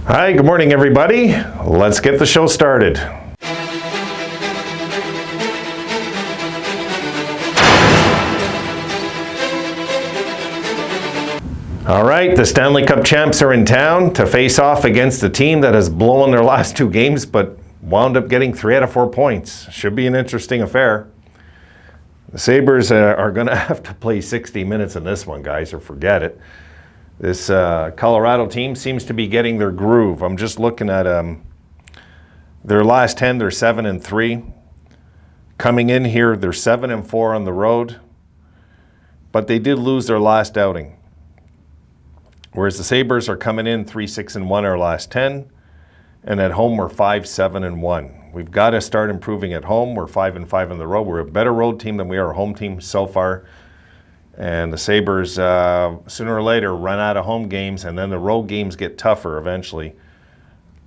Hi, good morning, everybody. Let's get the show started. All right, the Stanley Cup champs are in town to face off against a team that has blown their last two games but wound up getting 3 out of 4 points. Should be an interesting affair. The Sabres are going to have to play 60 minutes in this one, guys, or forget it. This Colorado team seems to be getting their groove. I'm just looking at their last 10, they're 7-3. Coming in here, they're 7-4 on the road, but they did lose their last outing. Whereas the Sabres are coming in 3-6-1 our last 10, and at home we're 5-7-1. We've got to start improving at home. We're 5-5 on the road. We're a better road team than we are a home team so far. And the Sabres, sooner or later, run out of home games, and then the road games get tougher eventually.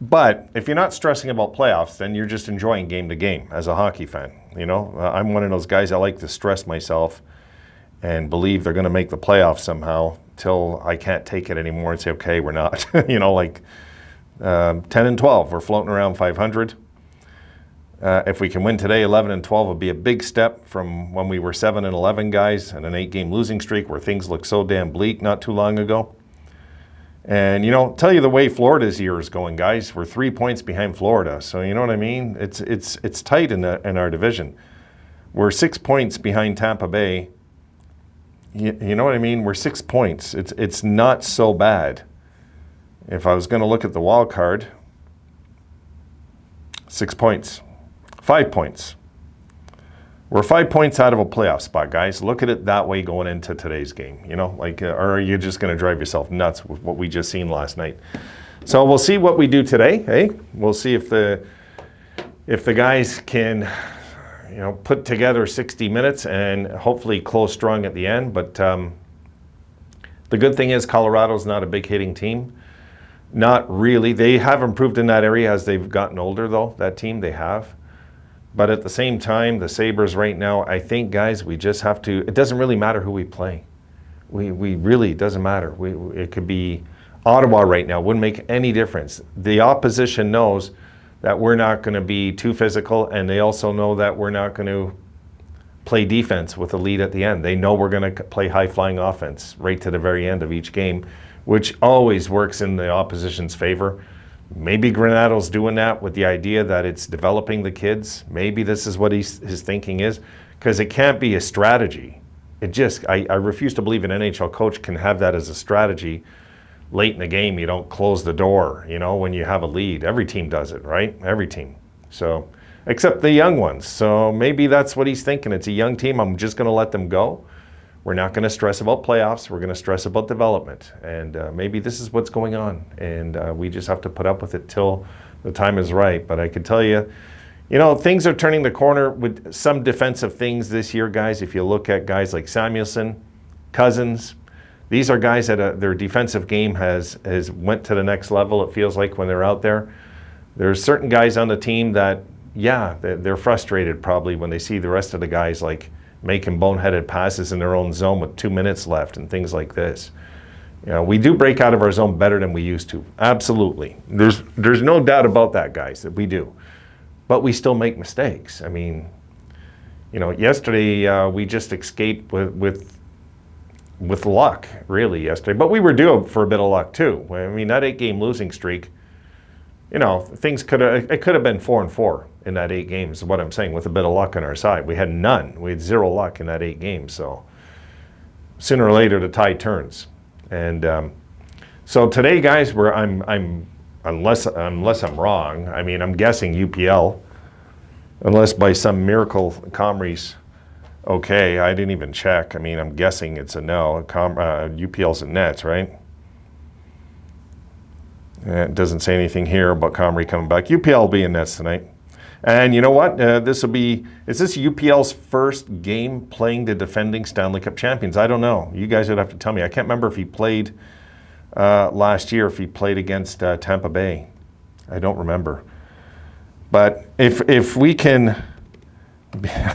But if you're not stressing about playoffs, then you're just enjoying game to game as a hockey fan. You know, I'm one of those guys, I like to stress myself and believe they're going to make the playoffs somehow till I can't take it anymore and say, okay, we're not. You know, like 10-12, we're floating around 500. If we can win today, 11-12 would be a big step from when we were 7-11 guys and an 8-game losing streak where things looked so damn bleak not too long ago. And, you know, tell you the way Florida's year is going, guys. We're 3 points behind Florida. So, you know what I mean? It's tight in our division. We're 6 points behind Tampa Bay. You know what I mean? We're 6 points. It's not so bad. If I was going to look at the wild card, 6 points. 5 points. We're 5 points out of a playoff spot, guys. Look at it that way going into today's game. You know, like, or are you just going to drive yourself nuts with what we just seen last night? So we'll see what we do today. Hey, we'll see if the guys can, you know, put together 60 minutes and hopefully close strong at the end. But the good thing is Colorado's not a big hitting team. Not really. They have improved in that area as they've gotten older, though. That team, they have. But at the same time, the Sabres right now, I think, guys, we just have to, it doesn't really matter who we play. We really, it doesn't matter. It could be Ottawa right now, wouldn't make any difference. The opposition knows that we're not going to be too physical, and they also know that we're not going to play defense with a lead at the end. They know we're going to play high-flying offense right to the very end of each game, which always works in the opposition's favor. Maybe Granato's doing that with the idea that it's developing the kids. Maybe this is what his thinking is, because it can't be a strategy. I refuse to believe an NHL coach can have that as a strategy. Late in the game, you don't close the door, you know, when you have a lead. Every team does it, right? Every team. So, except the young ones. So maybe that's what he's thinking. It's a young team. I'm just going to let them go. We're not going to stress about playoffs. We're going to stress about development. And maybe this is what's going on. And we just have to put up with it till the time is right. But I can tell you, you know, things are turning the corner with some defensive things this year, guys. If you look at guys like Samuelson, Cousins, these are guys that their defensive game has went to the next level, it feels like, when they're out there. There's certain guys on the team that, yeah, they're frustrated probably when they see the rest of the guys, like, making boneheaded passes in their own zone with 2 minutes left and things like this. You know, we do break out of our zone better than we used to. Absolutely. There's no doubt about that, guys, that we do. But we still make mistakes. I mean, you know, yesterday we just escaped with luck, really, yesterday. But we were due for a bit of luck, too. I mean, that 8-game losing streak, you know, things could have been 4-4 in that 8 games, is what I'm saying, with a bit of luck on our side. We had none. We had 0 luck in that 8 games. So sooner or later, the tide turns. And so today, guys, I'm unless I'm wrong. I mean, I'm guessing UPL, unless by some miracle Comrie's okay. I didn't even check. I mean, I'm guessing it's a no. UPL's in nets, right? It doesn't say anything here about Comrie coming back. UPL will be in nets tonight. And you know what? Is this UPL's first game playing the defending Stanley Cup champions? I don't know. You guys would have to tell me. I can't remember if he played last year, if he played against Tampa Bay. I don't remember. But if we can,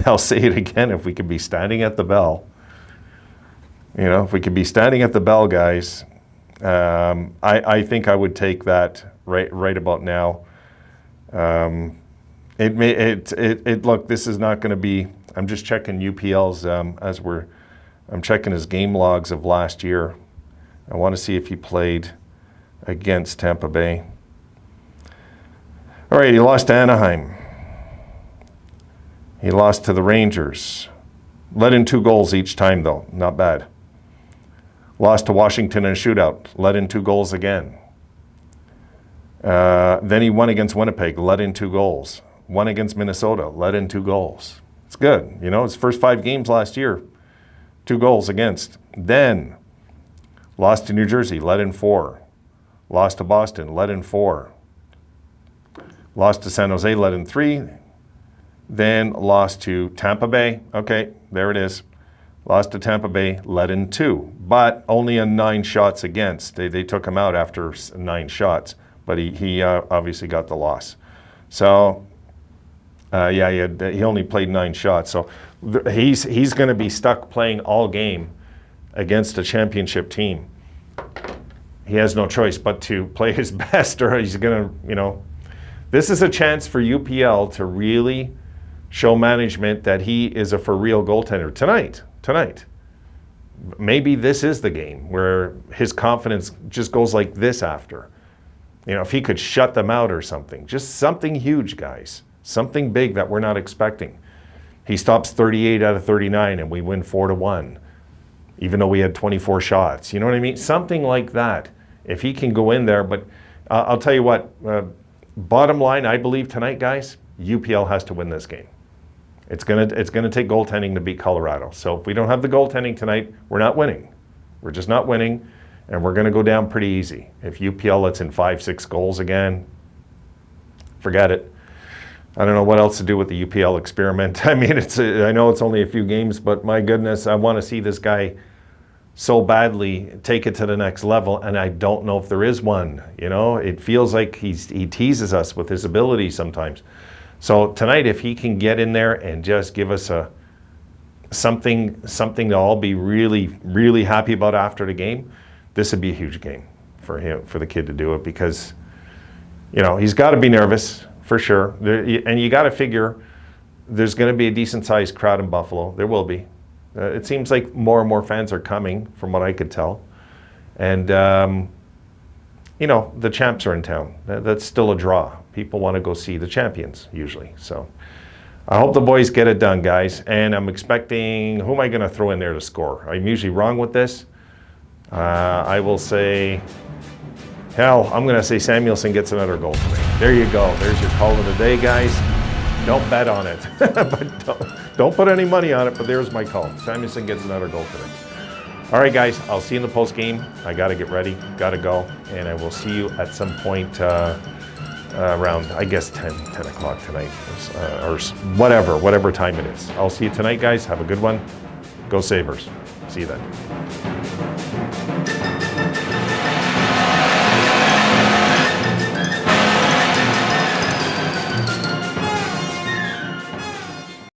I'll say it again, if we could be standing at the bell, you know, if we could be standing at the bell, guys, I think I would take that right about now. Look, this is not going to be. I'm just checking UPL's I'm checking his game logs of last year. I want to see if he played against Tampa Bay. All right, he lost to Anaheim. He lost to the Rangers. Let in 2 goals each time, though. Not bad. Lost to Washington in a shootout. Let in 2 goals again. Then he won against Winnipeg. Let in 2 goals. Won against Minnesota. Let in 2 goals. It's good. You know, his first 5 games last year, 2 goals against. Then lost to New Jersey. Let in 4. Lost to Boston. Let in 4. Lost to San Jose. Let in 3. Then lost to Tampa Bay. Okay, there it is. Lost to Tampa Bay, let in 2, but only on 9 shots against. They took him out after 9 shots, but he obviously got the loss. So, he only played 9 shots. So he's going to be stuck playing all game against a championship team. He has no choice but to play his best, or he's going to, this is a chance for UPL to really show management that he is a for real goaltender tonight. Maybe this is the game where his confidence just goes like this after. If he could shut them out or something. Just something huge, guys. Something big that we're not expecting. He stops 38 out of 39 and we win 4-1, even though we had 24 shots. You know what I mean? Something like that. If he can go in there, but I'll tell you what, bottom line, I believe tonight, guys, UPL has to win this game. It's gonna take goaltending to beat Colorado. So if we don't have the goaltending tonight, we're not winning. We're just not winning, and we're gonna go down pretty easy. If UPL lets in 5-6 goals again, forget it. I don't know what else to do with the UPL experiment. I mean, I know it's only a few games, but my goodness, I want to see this guy so badly take it to the next level, and I don't know if there is one. It feels like he teases us with his ability sometimes. So tonight, if he can get in there and just give us something to all be really, really happy about after the game, this would be a huge game for him, for the kid to do it, because he's got to be nervous for sure, and you got to figure there's going to be a decent-sized crowd in Buffalo. There will be. It seems like more and more fans are coming, from what I could tell, and the champs are in town. That's still a draw. People want to go see the champions, usually. So I hope the boys get it done, guys. And I'm expecting, who am I going to throw in there to score? I'm usually wrong with this. I will say, I'm going to say Samuelsson gets another goal today. There you go. There's your call of the day, guys. Don't bet on it. But don't put any money on it, but there's my call. Samuelsson gets another goal today. All right, guys, I'll see you in the post game. I got to get ready, got to go, and I will see you at some point around, I guess, 10 o'clock tonight, or whatever time it is. I'll see you tonight, guys. Have a good one. Go Sabres. See you then.